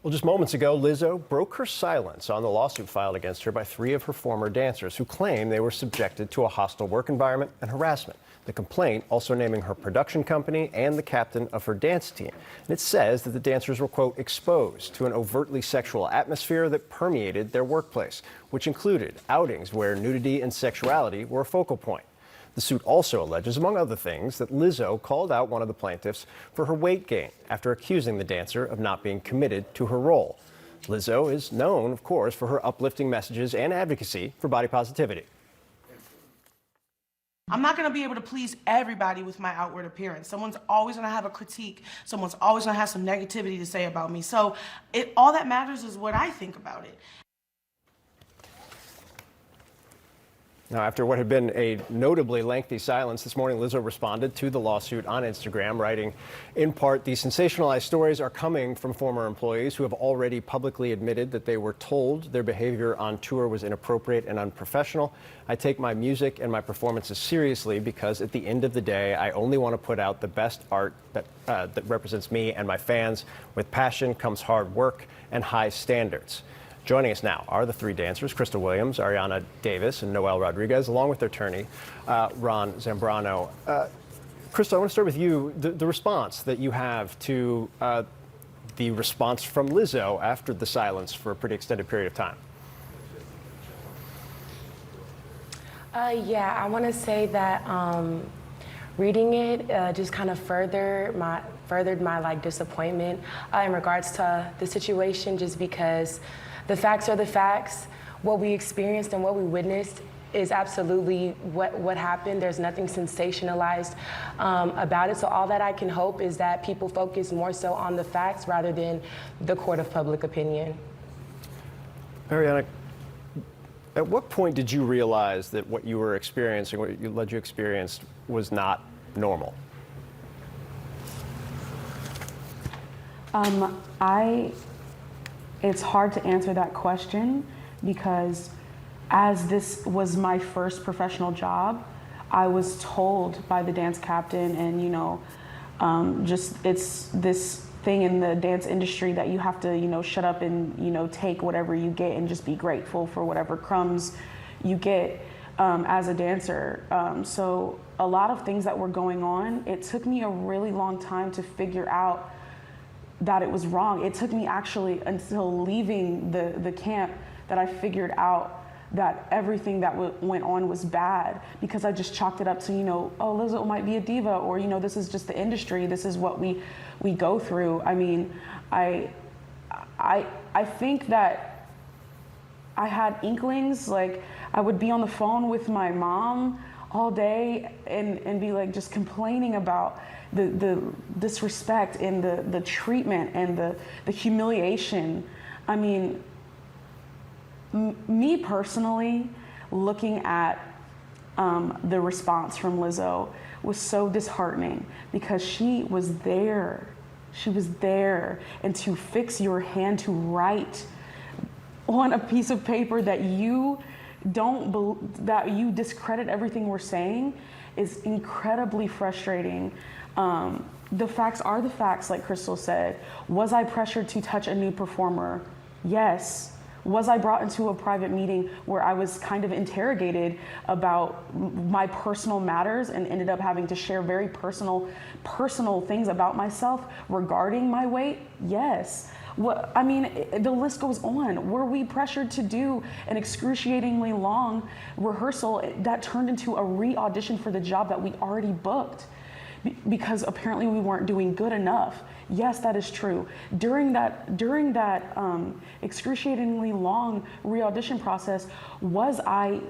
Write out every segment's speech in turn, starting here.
Well, just moments ago, Lizzo broke her silence on the lawsuit filed against her by three of her former dancers who claim they were subjected to a hostile work environment and harassment. The complaint also naming her production company and the captain of her dance team. And it says that the dancers were, quote, exposed to an overtly sexual atmosphere that permeated their workplace, which included outings where nudity and sexuality were a focal point. The suit also alleges, among other things, that Lizzo called out one of the plaintiffs for her weight gain after accusing the dancer of not being committed to her role. Lizzo is known, of course, for her uplifting messages and advocacy for body positivity. I'm not going to be able to please everybody with my outward appearance. Someone's always going to have a critique. Someone's always going to have some negativity to say about me. So all that matters is what I think about it. Now, after what had been a notably lengthy silence this morning, Lizzo responded to the lawsuit on Instagram, writing, in part, "The sensationalized stories are coming from former employees who have already publicly admitted that they were told their behavior on tour was inappropriate and unprofessional. I take my music and my performances seriously because at the end of the day, I only want to put out the best art that represents me and my fans. With passion comes hard work and high standards." Joining us now are the three dancers, Crystal Williams, Ariana Davis, and Noel Rodriguez, along with their attorney, Ron Zambrano. Crystal, I want to start with you. The response that you have to the response from Lizzo after the silence for a pretty extended period of time. Yeah, I want to say that reading it just kind of furthered my disappointment in regards to the situation, just because the facts are the facts. What we experienced and what we witnessed is absolutely what happened. There's nothing sensationalized about it. So all that I can hope is that people focus more so on the facts rather than the court of public opinion. Ariana, at what point did you realize that what you were experiencing, what you experienced, was not normal? It's hard to answer that question because as this was my first professional job, I was told by the dance captain and, it's this thing in the dance industry that you have to, shut up and, take whatever you get and just be grateful for whatever crumbs you get as a dancer. So a lot of things that were going on, it took me a really long time to figure out that it was wrong. It took me actually until leaving the camp that I figured out that everything that went on was bad, because I just chalked it up to, oh, Lizzo might be a diva, or, this is just the industry. This is what we go through. I mean, I think that I had inklings, like I would be on the phone with my mom all day and be like just complaining about the disrespect and the treatment and the humiliation. I mean, me personally, looking at the response from Lizzo was so disheartening, because she was there. She was there. And to fix your hand to write on a piece of paper that you that you discredit everything we're saying is incredibly frustrating. The facts are the facts, like Crystal said. Was I pressured to touch a new performer? Yes. Was I brought into a private meeting where I was kind of interrogated about my personal matters and ended up having to share very personal things about myself regarding my weight? Yes. The list goes on. Were we pressured to do an excruciatingly long rehearsal that turned into a re-audition for the job that we already booked because apparently we weren't doing good enough? Yes, that is true. During that excruciatingly long re-audition process, was I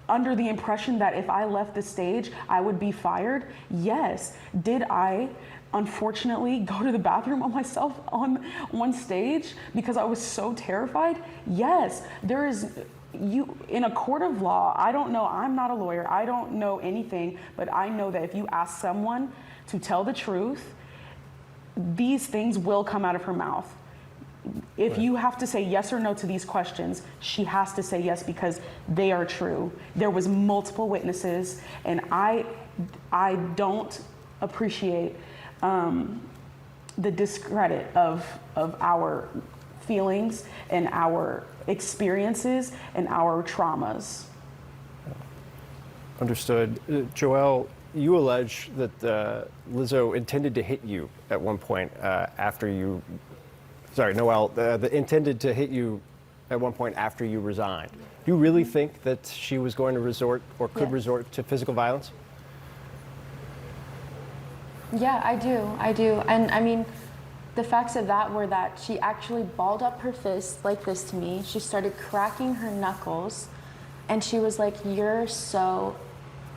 under the impression that if I left the stage, I would be fired? Yes. Did I unfortunately go to the bathroom on myself on one stage because I was so terrified? Yes. There is, in a court of law, I don't know, I'm not a lawyer, I don't know anything, but I know that if you ask someone to tell the truth, these things will come out of her mouth. If you have to say yes or no to these questions, she has to say yes because they are true. There was multiple witnesses, and I don't appreciate the discredit of our feelings and our experiences and our traumas. Understood. Joelle, you allege that Lizzo intended to hit you at one point after you. Sorry, Noelle, intended to hit you at one point after you resigned. Do you really think that she was going to resort or could resort to physical violence? Yeah, I do. And I mean, the facts of that were that she actually balled up her fist like this to me. She started cracking her knuckles, and she was like, "You're so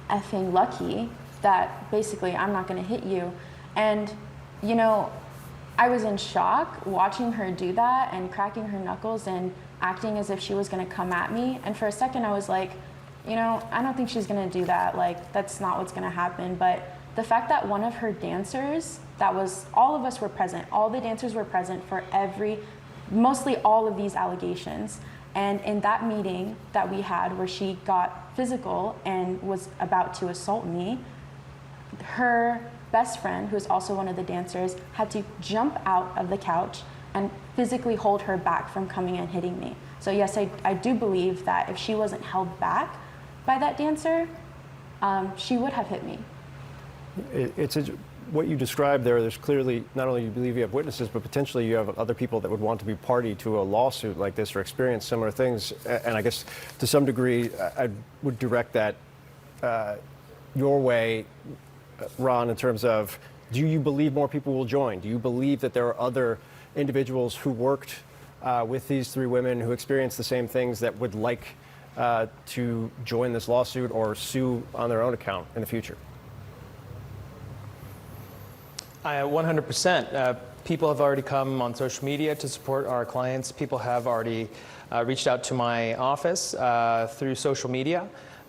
effing lucky that basically I'm not gonna hit you." And, you know, I was in shock watching her do that and cracking her knuckles and acting as if she was gonna come at me. And for a second I was like, you know, I don't think she's gonna do that. Like, that's not what's gonna happen. But the fact that one of her dancers, all of us were present, all the dancers were present for mostly all of these allegations. And in that meeting that we had where she got physical and was about to assault me, her best friend, who is also one of the dancers, had to jump out of the couch and physically hold her back from coming and hitting me. So yes, I do believe that if she wasn't held back by that dancer, she would have hit me. What you described there's clearly, not only you believe you have witnesses, but potentially you have other people that would want to be party to a lawsuit like this or experience similar things. And I guess to some degree, I would direct that your way, Ron, in terms of, do you believe more people will join? Do you believe that there are other individuals who worked with these three women who experienced the same things that would like to join this lawsuit or sue on their own account in the future? 100%. People have already come on social media to support our clients. People have already reached out to my office through social media.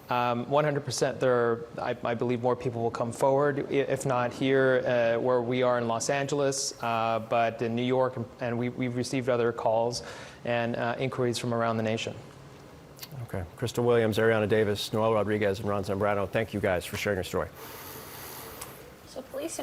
100% I believe more people will come forward, if not here where we are in Los Angeles, but in New York, and we've received other calls and inquiries from around the nation. Okay. Crystal Williams, Ariana Davis, Noel Rodriguez, and Ron Zambrano, thank you guys for sharing your story. So police